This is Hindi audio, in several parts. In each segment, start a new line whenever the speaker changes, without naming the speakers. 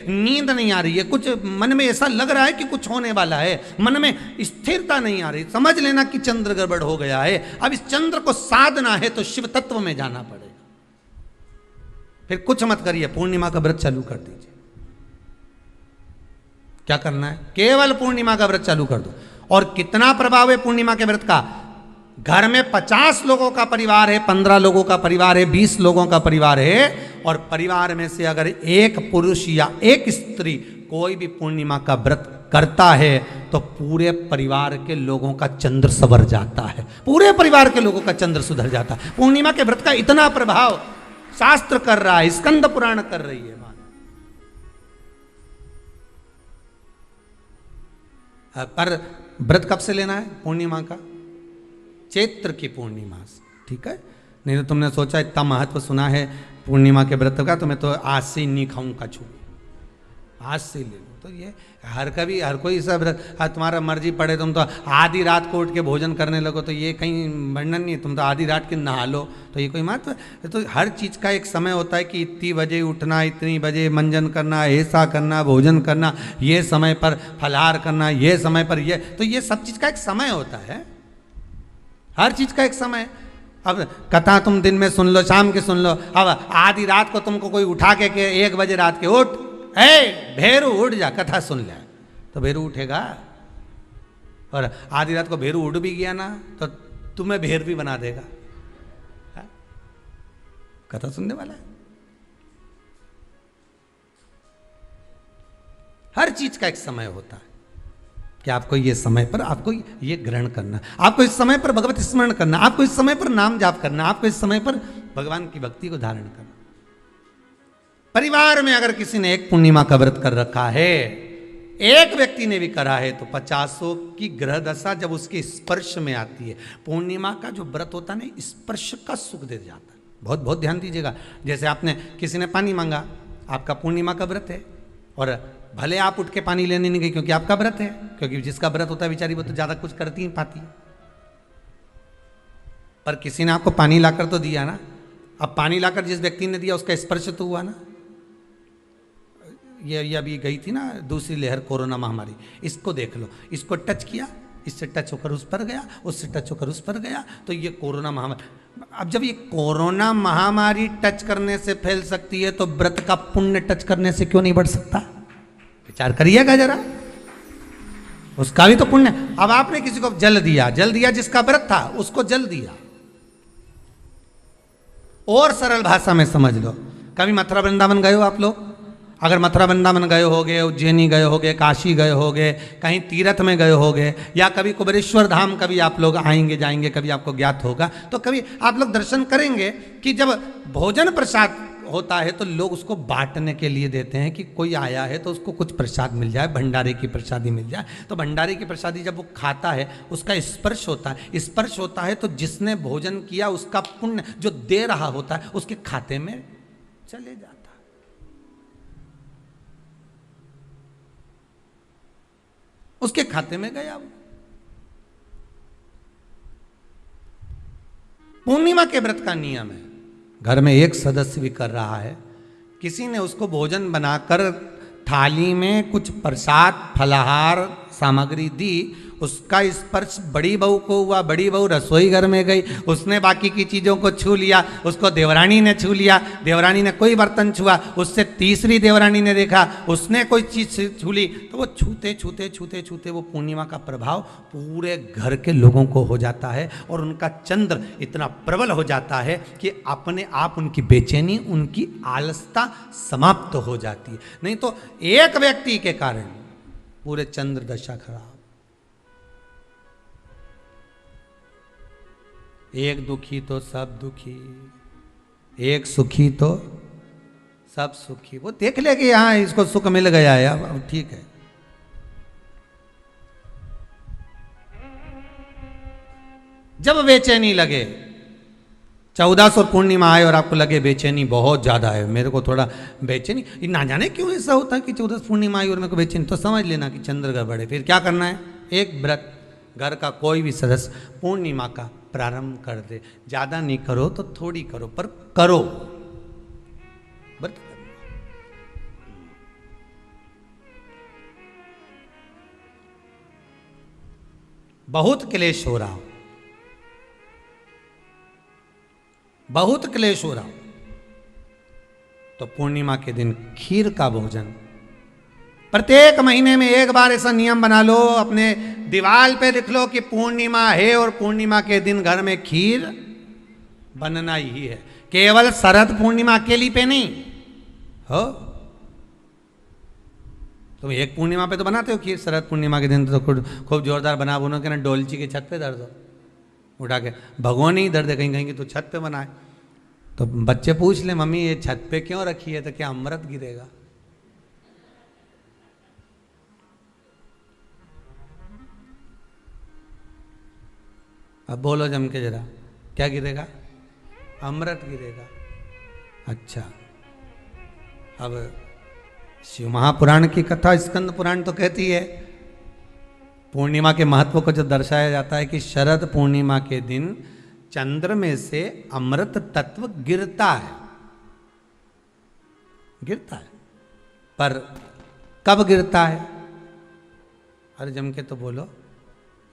नींद नहीं आ रही है, कुछ मन में ऐसा लग रहा है कि कुछ होने वाला है, मन में स्थिरता नहीं आ रही, समझ लेना कि चंद्र गड़बड़ हो गया है। अब इस चंद्र को साधना है तो शिव तत्व में जाना पड़ेगा। फिर कुछ मत करिए, पूर्णिमा का व्रत चालू कर दीजिए। क्या करना है? केवल पूर्णिमा का व्रत चालू कर दो। और कितना प्रभाव है पूर्णिमा के व्रत का? घर में 50 लोगों का परिवार है, 15 लोगों का परिवार है, 20 लोगों का परिवार है, और परिवार में से अगर एक पुरुष या एक स्त्री कोई भी पूर्णिमा का व्रत करता है तो पूरे परिवार के लोगों का चंद्र संवर जाता है, पूरे परिवार के लोगों का चंद्र सुधर जाता है। पूर्णिमा के व्रत का इतना प्रभाव शास्त्र कर रहा है, स्कंद पुराण कर रही है। पर व्रत कब से लेना है? पूर्णिमा का, चैत्र की पूर्णिमा से, ठीक है? नहीं तो तुमने सोचा इतना महत्व सुना है पूर्णिमा के व्रत का तो मैं तो आज से ही नहीं खाऊं कछू, आज से ले लो। तो ये हर कोई सब तुम्हारा मर्जी पड़े, तुम तो आधी रात को उठ के भोजन करने लगो तो ये कहीं वर्णन नहीं। तुम तो आधी रात के नहा लो तो ये कोई महत्व? तो हर चीज़ का एक समय होता है कि इतनी बजे उठना, इतनी बजे मंजन करना, ऐसा करना, भोजन करना, ये समय पर फलाहार करना, ये समय पर ये, तो ये सब चीज़ का एक समय होता है, हर चीज़ का एक समय। अब कथा तुम दिन में सुन लो, शाम के सुन लो, अब आधी रात को तुमको कोई उठा के 1 बजे रात के उठ, भेरू उठ जा, कथा सुन ले, तो भेरू उठेगा? और आधी रात को भेरू उठ भी गया ना तो तुम्हें भेर भी बना देगा। हा? कथा सुनने वाला है। हर चीज का एक समय होता है कि आपको ये समय पर आपको ये ग्रहण करना, आपको इस समय पर भगवत स्मरण करना, आपको इस समय पर नाम जाप करना, आपको इस समय पर भगवान की भक्ति को धारण करना। परिवार में अगर किसी ने एक पूर्णिमा का व्रत कर रखा है, एक व्यक्ति ने भी करा है, तो 50 की ग्रह दशा जब उसके स्पर्श में आती है, पूर्णिमा का जो व्रत होता है ना, स्पर्श का सुख दे जाता है। बहुत बहुत ध्यान दीजिएगा। जैसे आपने किसी ने पानी मांगा, आपका पूर्णिमा का व्रत है, और भले आप उठ के पानी लेने नहीं गए क्योंकि आपका व्रत है, क्योंकि जिसका व्रत होता है बेचारी वो तो ज्यादा कुछ करती नहीं पाती, पर किसी ने आपको पानी लाकर तो दिया ना। अब पानी लाकर जिस व्यक्ति ने दिया उसका स्पर्श तो हुआ ना। ये अभी गई थी ना दूसरी लहर कोरोना महामारी, इसको देख लो, इसको टच किया, इससे टच होकर उस पर गया, उससे टच होकर उस पर गया, तो ये कोरोना महामारी। अब जब ये कोरोना महामारी टच करने से फैल सकती है तो व्रत का पुण्य टच करने से क्यों नहीं बढ़ सकता? विचार करिएगा जरा, उसका भी तो पुण्य। अब आपने किसी को जल दिया, जिसका व्रत था उसको जल दिया। और सरल भाषा में समझ लो, कभी मथुरा वृंदावन गए हो आप लोग? अगर मथुरा वृंदावन गए होगे, उज्जैनी गए होगे, काशी गए होगे, कहीं तीर्थ में गए होगे, या कभी कुबेरेश्वर धाम कभी आप लोग आएंगे जाएंगे, कभी आपको ज्ञात होगा, तो कभी आप लोग दर्शन करेंगे कि जब भोजन प्रसाद होता है तो लोग उसको बांटने के लिए देते हैं कि कोई आया है तो उसको कुछ प्रसाद मिल जाए, भंडारे की प्रसादी मिल जाए। तो भंडारे की प्रसादी जब वो खाता है उसका स्पर्श होता है, स्पर्श होता है तो जिसने भोजन किया उसका पुण्य जो दे रहा होता है उसके खाते में चले जाता है। उसके खाते में गया वो। पूर्णिमा के व्रत का नियम है, घर में एक सदस्य भी कर रहा है, किसी ने उसको भोजन बनाकर थाली में कुछ प्रसाद फलाहार सामग्री दी, उसका स्पर्श बड़ी बहू को हुआ, बड़ी बहू रसोई घर में गई, उसने बाकी की चीज़ों को छू लिया, उसको देवरानी ने छू लिया, देवरानी ने कोई बर्तन छुआ, उससे तीसरी देवरानी ने देखा, उसने कोई चीज़ छू ली, तो वो छूते छूते छूते छूते वो पूर्णिमा का प्रभाव पूरे घर के लोगों को हो जाता है, और उनका चंद्र इतना प्रबल हो जाता है कि अपने आप उनकी बेचैनी, उनकी आलसता समाप्त हो जाती है। नहीं तो एक व्यक्ति के कारण पूरे चंद्र दशा खराब। एक दुखी तो सब दुखी, एक सुखी तो सब सुखी। वो देख ले कि हाँ इसको सुख मिल गया है, अब ठीक है। जब बेचैनी लगे, 14 और पूर्णिमा आए और आपको लगे बेचैनी बहुत ज्यादा है, मेरे को थोड़ा बेचैनी, ना जाने क्यों ऐसा होता है कि 14 पूर्णिमा आई और मेरे को बेचैनी, तो समझ लेना कि चंद्र गड़बड़ है। फिर क्या करना है? एक व्रत घर का कोई भी सदस्य पूर्णिमा का प्रारंभ कर दे। ज्यादा नहीं करो तो थोड़ी करो, पर करो, व्रत बहुत क्लेश हो रहा हो, बहुत क्लेश हो रहा हो, तो पूर्णिमा के दिन खीर का भोजन प्रत्येक महीने में एक बार ऐसा नियम बना लो, अपने दीवार पे लिख लो कि पूर्णिमा है और पूर्णिमा के दिन घर में खीर बनना ही है। केवल शरद पूर्णिमा अकेली पे नहीं हो, तुम एक पूर्णिमा पे तो बनाते हो खीर, शरद पूर्णिमा के दिन तो खूब जोरदार बना बुनो के ना डोलची के छत पे धर दो, उठा के भगोनी धर दे कहीं कहीं की, तो छत पे बनाए। तो बच्चे पूछ ले मम्मी ये छत पे क्यों रखी है, तो क्या अमृत गिरेगा? अब बोलो जम के जरा, क्या गिरेगा? अमृत गिरेगा। अच्छा, अब शिव महापुराण की कथा स्कंद पुराण तो कहती है, पूर्णिमा के महत्व को जो दर्शाया जाता है कि शरद पूर्णिमा के दिन चंद्र में से अमृत तत्व गिरता है, गिरता है। पर कब गिरता है? अरे जम के तो बोलो,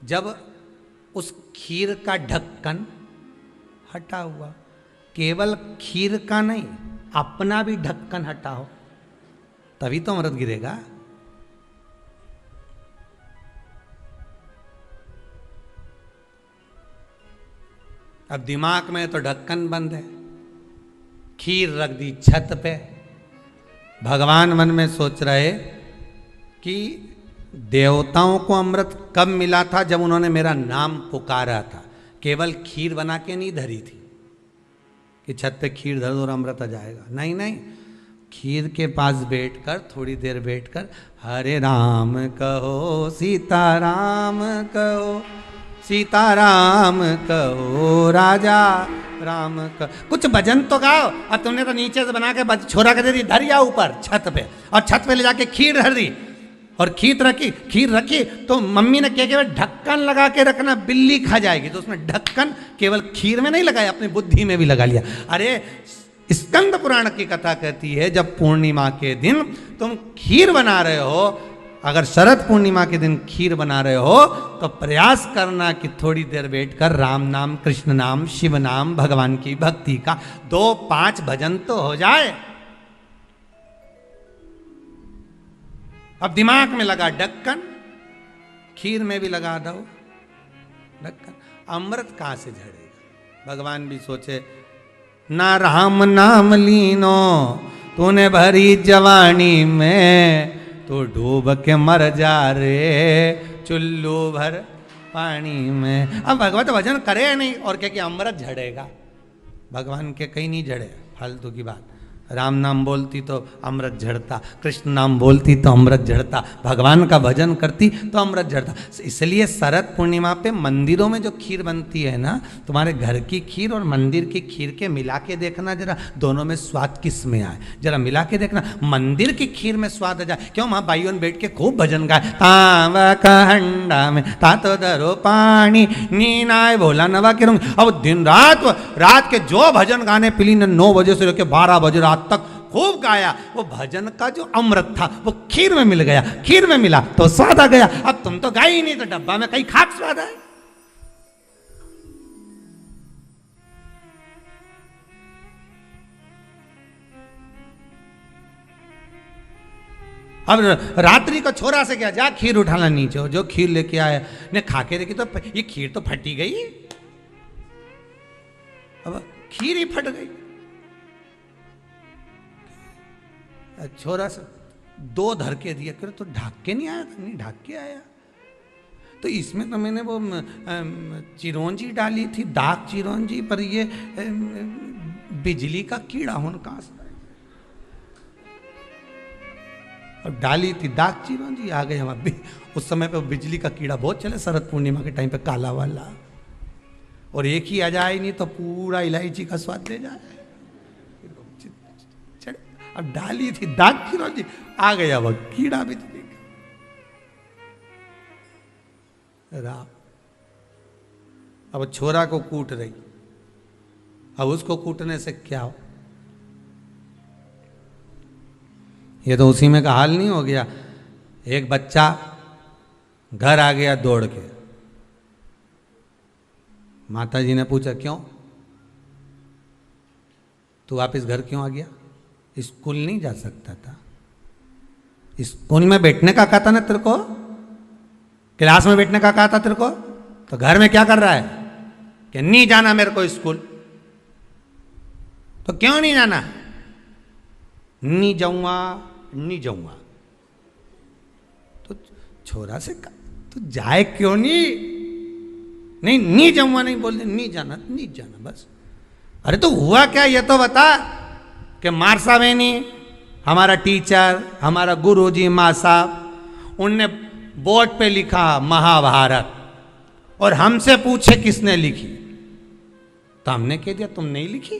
जब उस खीर का ढक्कन हटा हुआ, केवल खीर का नहीं अपना भी ढक्कन हटा हो, तभी तो अमृत गिरेगा। अब दिमाग में तो ढक्कन बंद है, खीर रख दी छत पे, भगवान मन में सोच रहे कि देवताओं को अमृत कब मिला था? जब उन्होंने मेरा नाम पुकारा था। केवल खीर बना के नहीं धरी थी कि छत पे खीर धर दो और अमृत आ जाएगा, नहीं नहीं, खीर के पास बैठकर थोड़ी देर बैठकर हरे राम कहो सीताराम कहो, सीताराम कहो राजा राम कहो, कुछ भजन तो गाओ। अब तुमने तो नीचे से बना के छोरा कर दे दी, धर या ऊपर छत पे, और छत पे ले जाके खीर धर दी और खीर रखी तो मम्मी ने क्या ढक्कन लगा के रखना, बिल्ली खा जाएगी। तो उसने ढक्कन केवल खीर में नहीं लगाया, अपनी बुद्धि में भी लगा लिया। अरे स्कंद पुराण की कथा कहती है जब पूर्णिमा के दिन तुम खीर बना रहे हो, अगर शरद पूर्णिमा के दिन खीर बना रहे हो तो प्रयास करना कि थोड़ी देर बैठकर राम नाम, कृष्ण नाम, शिव नाम, भगवान की भक्ति का 2-5 भजन तो हो जाए। अब दिमाग में लगा ढक्कन, खीर में भी लगा दो ढक्कन, अमृत कहां से झड़ेगा? भगवान भी सोचे, ना राम नाम लीनो तूने भरी जवानी में, तो डूब के मर जा रे चुल्लू भर पानी में। अब भगवत भजन करे नहीं और क्या कि अमृत झड़ेगा? भगवान के कहीं नहीं झड़े, फालतू की बात। राम नाम बोलती तो अमृत झड़ता, कृष्ण नाम बोलती तो अमृत झड़ता, भगवान का भजन करती तो अमृत झड़ता। इसलिए शरद पूर्णिमा पे मंदिरों में जो खीर बनती है ना, तुम्हारे घर की खीर और मंदिर की खीर के मिला के देखना जरा, दोनों में स्वाद किस में आए, जरा मिला के देखना। मंदिर की खीर में स्वाद आ जाए, क्यों वहाँ भाइयों बैठ के खूब भजन गाए, तांबा का हंडा में तातो दरो पानी नीनाए भोला नवा के रंग। अब दिन रात के जो भजन गाने पिली ने 9 बजे से लेकर 12 बजे रात तक खूब गाया, वो भजन का जो अमृत था वो खीर में मिल गया, खीर में मिला तो स्वाद आ गया। अब तुम तो गाई ही नहीं, तो डब्बा में कहीं खाक स्वाद है। अब रात्रि को छोरा से क्या, जा खीर उठाना नीचे, जो खीर लेके आया ने खा के देखी तो ये खीर तो फटी गई, अब खीर ही फट गई। छोरा से 2 धर के दिया, करे तो ढाक के नहीं आया था, नहीं ढाक के आया, तो इसमें तो मैंने वो चिरौंजी डाली थी, दाग चिरौंजी, पर ये बिजली का कीड़ा होने और डाली थी दाग चिरौंजी, आ गए हम अभी। उस समय पे बिजली का कीड़ा बहुत चले शरद पूर्णिमा के टाइम पे, काला वाला, और एक ही आ जाए नहीं तो पूरा इलायची का स्वाद ले जाए। अब डाली थी दाग चिरौंजी, आ गया वह कीड़ा बिजली का। अब छोरा को कूट रही, अब उसको कूटने से क्या हो, ये तो उसी में का हाल नहीं हो गया। एक बच्चा घर आ गया दौड़ के, माता जी ने पूछा क्यों, तू वापिस घर क्यों आ गया? स्कूल नहीं जा सकता था? स्कूल में बैठने का कहा था ना तेरे को, क्लास में बैठने का कहा था तेरे को, तो घर में क्या कर रहा है कि नहीं जाना मेरे को स्कूल? तो क्यों नहीं जाना? नहीं जाऊंगा, नहीं जाऊंगा। तो छोरा से तो जाए क्यों नहीं? नहीं नहीं जाऊंगा, नहीं बोल दे, नहीं जाना, नहीं जाना बस। अरे तो हुआ क्या ये तो बता। कि मार साहब है नहीं, हमारा टीचर, हमारा गुरुजी माँ साहब, उनने बोर्ड पे लिखा महाभारत, और हमसे पूछे किसने लिखी, तो हमने कह दिया तुम नहीं लिखी।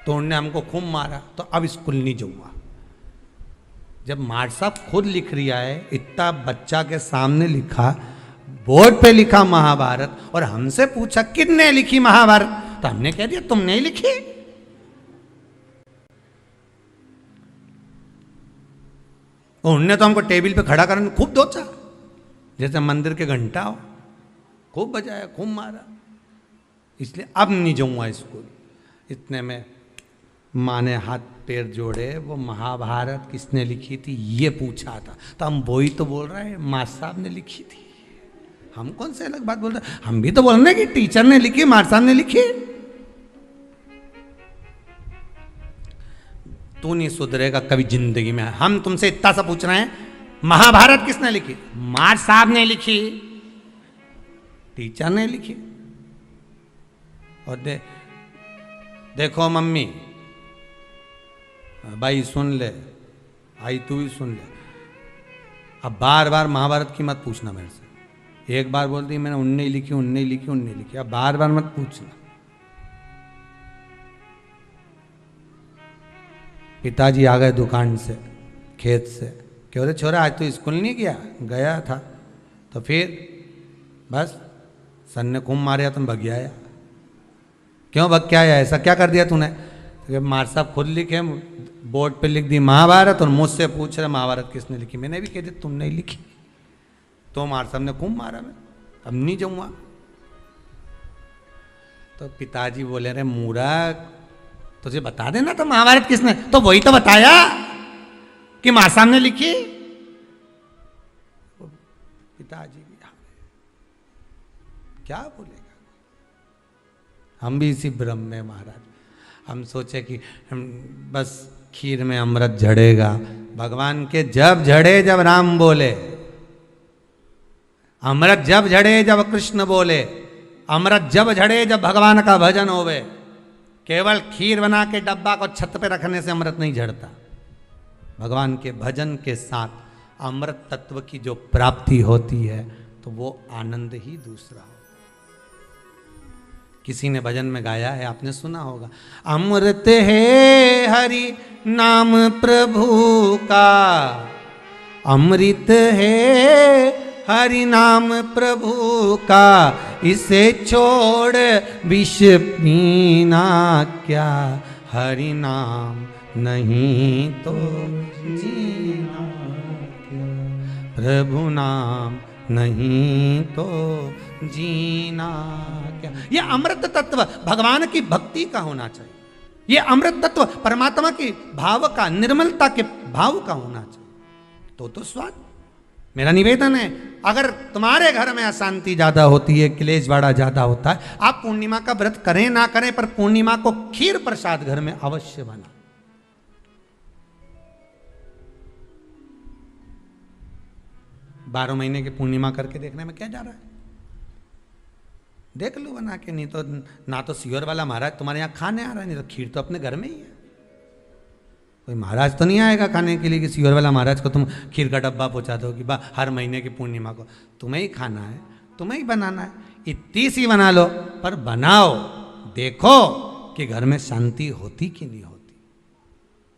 तो उन्होंने हमको खूब मारा, तो अब स्कूल नहीं जाऊंगा। जब मार साहब खुद लिख रिया है, इतना बच्चा के सामने लिखा, बोर्ड पे लिखा महाभारत, और हमसे पूछा किसने लिखी महाभारत, तो हमने कह दिया तुम नहीं लिखी। उन्होंने तो हमको टेबल पे खड़ा करने खूब दोचा, जैसे मंदिर के घंटा हो, खूब बजाया, खूब मारा। इसलिए अब नहीं जाऊंगा स्कूल। इतने में माँ ने हाथ पैर जोड़े, वो महाभारत किसने लिखी थी ये पूछा था, तो हम वही तो बोल रहे हैं माँ साहब ने लिखी थी। हम कौन से अलग बात बोल रहे हैं, हम भी तो बोल रहे हैं कि टीचर ने लिखी, माँ साहब ने लिखी। तू नहीं सुधरेगा कभी जिंदगी में। हम तुमसे इतना सा पूछ रहे हैं, महाभारत किसने लिखी? माँ साहब ने लिखी, टीचर ने लिखी। और देखो मम्मी, भाई सुन ले, आई तू भी सुन ले, अब बार बार महाभारत की मत पूछना मेरे से। एक बार बोल दी मैंने उनने लिखी, उनने लिखी, उनने लिखी, अब बार बार मत पूछना। पिताजी आ गए दुकान से, खेत से, क्यों रे छोरा आज तो स्कूल नहीं गया? गया था। तो फिर बस सन ने खूब मारा, तुम भग आया। क्यों भग के आया? ऐसा क्या कर दिया तूने? तो मार साहब खुद लिखे, बोर्ड पे लिख दी महाभारत, और मुझसे पूछ रहे महाभारत किसने लिखी। मैंने भी कह दिया तुम नहीं लिखी। तो मार साहब ने खूब मारा, मैं अब नहीं जाऊंगा। तो पिताजी बोले रे मूर्ख, तुझे बता देना तो महाभारत किसने, तो वही तो बताया कि माँ साहब ने लिखी। पिताजी भी क्या बोलेगा। हम भी इसी भ्रम में महाराज, हम सोचे कि हम बस खीर में अमृत झड़ेगा। भगवान के जब झड़े जब राम बोले, अमृत जब झड़े जब कृष्ण बोले, अमृत जब झड़े जब भगवान का भजन होवे। केवल खीर बना के डब्बा को छत पे रखने से अमृत नहीं झड़ता। भगवान के भजन के साथ अमृत तत्व की जो प्राप्ति होती है, तो वो आनंद ही दूसरा हो। किसी ने भजन में गाया है, आपने सुना होगा, अमृत है हरि नाम प्रभु का, अमृत है हरि नाम प्रभु का, इसे छोड़ विष पीना क्या, हरि नाम नहीं तो जीना क्या, प्रभु नाम नहीं तो जीना क्या। ये अमृत तत्व भगवान की भक्ति का होना चाहिए। ये अमृत तत्व परमात्मा की भाव का, निर्मलता के भाव का होना चाहिए। तो स्वाद। मेरा निवेदन है, अगर तुम्हारे घर में अशांति ज्यादा होती है, क्लेश बड़ा ज्यादा होता है, आप पूर्णिमा का व्रत करें ना करें, पर पूर्णिमा को खीर प्रसाद घर में अवश्य बना। 12 महीने की पूर्णिमा करके देखने में क्या जा रहा है? देख लो बना के। नहीं तो ना तो सियोर वाला महाराज तुम्हारे यहाँ खाने आ रहा है, नहीं तो खीर तो अपने घर में ही है। कोई महाराज तो नहीं आएगा खाने के लिए कि सियोर वाला महाराज को तुम खीर का डब्बा पहुंचा दो कि हर महीने की पूर्णिमा को तुम्हें ही खाना है, तुम्हें ही बनाना है। इतनी सी बना लो, पर बनाओ, देखो कि घर में शांति होती कि नहीं होती।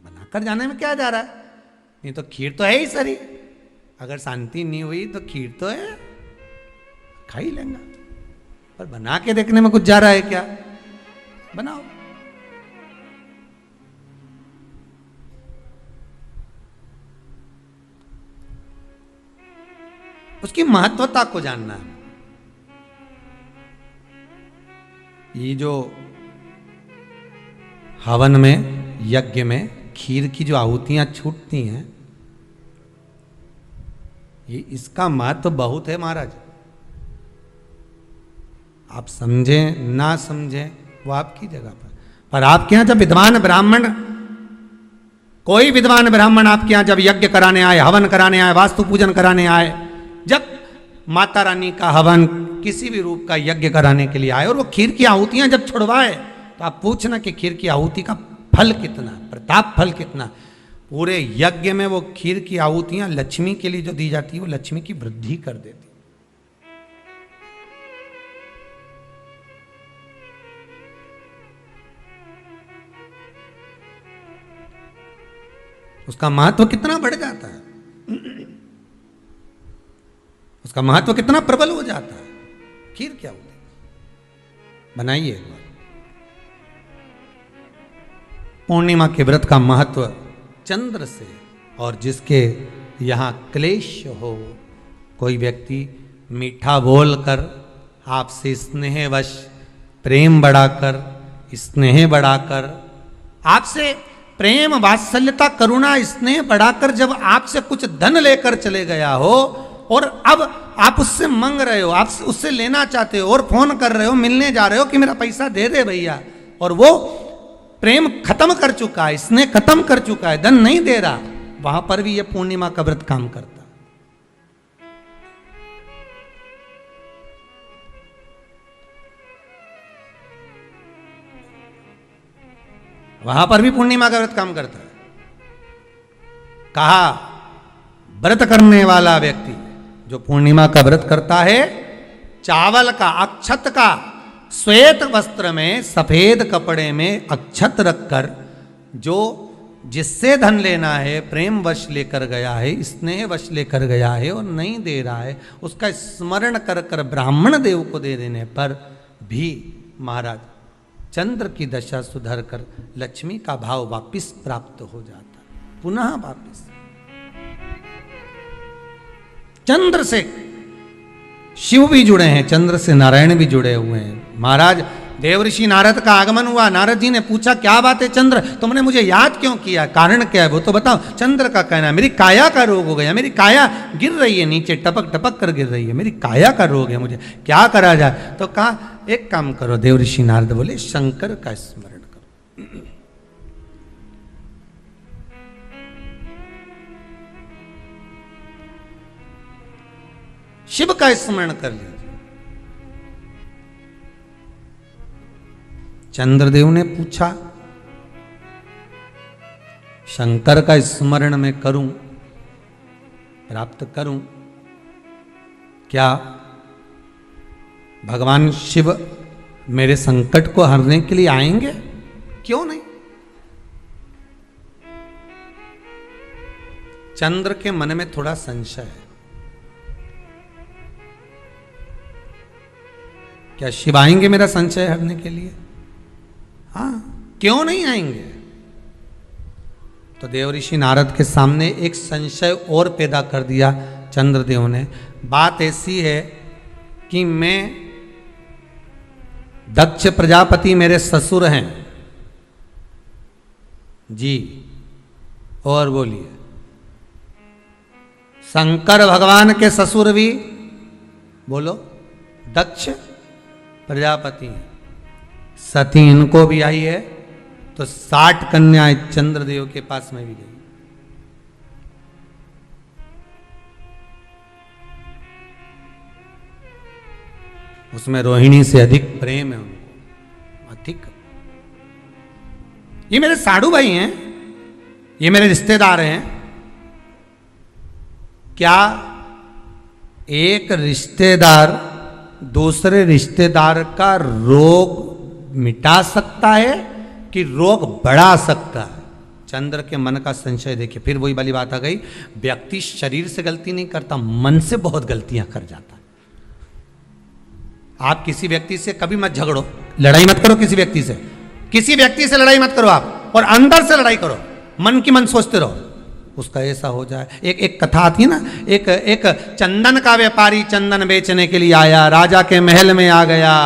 बनाकर जाने में क्या जा रहा है? नहीं तो खीर तो है ही सरी, अगर शांति नहीं हुई तो खीर तो है, खा ही लेंगे। पर बना के देखने में कुछ जा रहा है क्या? बनाओ। उसकी महत्वता को जानना है। ये जो हवन में, यज्ञ में खीर की जो आहुतियां छूटती हैं, ये इसका महत्व बहुत है महाराज। आप समझें ना समझें वो आपकी जगह पर आपके यहां जब विद्वान ब्राह्मण, कोई विद्वान ब्राह्मण आपके यहां जब यज्ञ कराने आए, हवन कराने आए, वास्तु पूजन कराने आए, जब माता रानी का हवन किसी भी रूप का यज्ञ कराने के लिए आए और वो खीर की आहुतियां जब छुड़वाए, तो आप पूछना कि खीर की आहुति का फल कितना, प्रताप फल कितना। पूरे यज्ञ में वो खीर की आहुतियां लक्ष्मी के लिए जो दी जाती है, वो लक्ष्मी की वृद्धि कर देती। उसका महत्व कितना बढ़ जाता है, उसका महत्व कितना प्रबल हो जाता है। खीर क्या होती है, बनाइए एक बार। पूर्णिमा के व्रत का महत्व चंद्र से, और जिसके यहाँ क्लेश हो, कोई व्यक्ति मीठा बोलकर आपसे स्नेहवश, प्रेम बढ़ाकर, स्नेह बढ़ाकर, आपसे प्रेम वात्सल्यता करुणा स्नेह बढ़ाकर जब आपसे कुछ धन लेकर चले गया हो, और अब आप उससे मांग रहे हो, आप उससे लेना चाहते हो, और फोन कर रहे हो, मिलने जा रहे हो कि मेरा पैसा दे दे भैया, और वो प्रेम खत्म कर चुका है, स्नेह खत्म कर चुका है, धन नहीं दे रहा, वहां पर भी ये पूर्णिमा का व्रत काम करता। वहां पर भी पूर्णिमा का व्रत काम करता है। कहा व्रत करने वाला व्यक्ति जो पूर्णिमा का व्रत करता है, चावल का, अक्षत का, श्वेत वस्त्र में, सफेद कपड़े में अक्षत रखकर, जो जिससे धन लेना है, प्रेम वश लेकर गया है, स्नेह वश लेकर गया है और नहीं दे रहा है, उसका स्मरण कर कर ब्राह्मण देव को दे देने पर भी महाराज चंद्र की दशा सुधर कर लक्ष्मी का भाव वापिस प्राप्त हो जाता, पुनः वापिस। चंद्र से शिव भी जुड़े हैं, चंद्र से नारायण भी जुड़े हुए हैं। महाराज देवऋषि नारद का आगमन हुआ, नारद जी ने पूछा क्या बात है चंद्र, तुमने मुझे याद क्यों किया, कारण क्या है वो तो बताओ। चंद्र का कहना है मेरी काया का रोग हो गया, मेरी काया गिर रही है नीचे, टपक टपक कर गिर रही है, मेरी काया का रोग है, मुझे क्या करा जाए। तो कहा एक काम करो, देवऋषि नारद बोले शंकर का स्मरण करो। शिव का स्मरण कर लीजिए। चंद्रदेव ने पूछा शंकर का स्मरण मैं करूं, प्राप्त करूं, क्या भगवान शिव मेरे संकट को हरने के लिए आएंगे? क्यों नहीं। चंद्र के मन में थोड़ा संशय है, क्या शिव आएंगे मेरा संशय हरने के लिए? हाँ, क्यों नहीं आएंगे। तो देवऋषि नारद के सामने एक संशय और पैदा कर दिया चंद्रदेव ने। बात ऐसी है कि मैं, दक्ष प्रजापति मेरे ससुर हैं जी, और बोलिए शंकर भगवान के ससुर भी, बोलो, दक्ष प्रजापति हैं, सती इनको भी आई है, तो 60 कन्याएं चंद्रदेव के पास में भी गई। उसमें रोहिणी से अधिक प्रेम है उनको, अधिक। ये मेरे साधु भाई हैं, ये मेरे रिश्तेदार हैं। क्या एक रिश्तेदार दूसरे रिश्तेदार का रोग मिटा सकता है कि रोग बढ़ा सकता है? चंद्र के मन का संशय देखिए। फिर वही वाली बात आ गई, व्यक्ति शरीर से गलती नहीं करता, मन से बहुत गलतियां कर जाता है। आप किसी व्यक्ति से कभी मत झगड़ो, लड़ाई मत करो किसी व्यक्ति से, किसी व्यक्ति से लड़ाई मत करो आप, और अंदर से लड़ाई करो, मन की मन सोचते रहो, उसका ऐसा हो जाए। एक कथा आती है ना, एक चंदन का व्यापारी चंदन बेचने के लिए आया, राजा के महल में आ गया।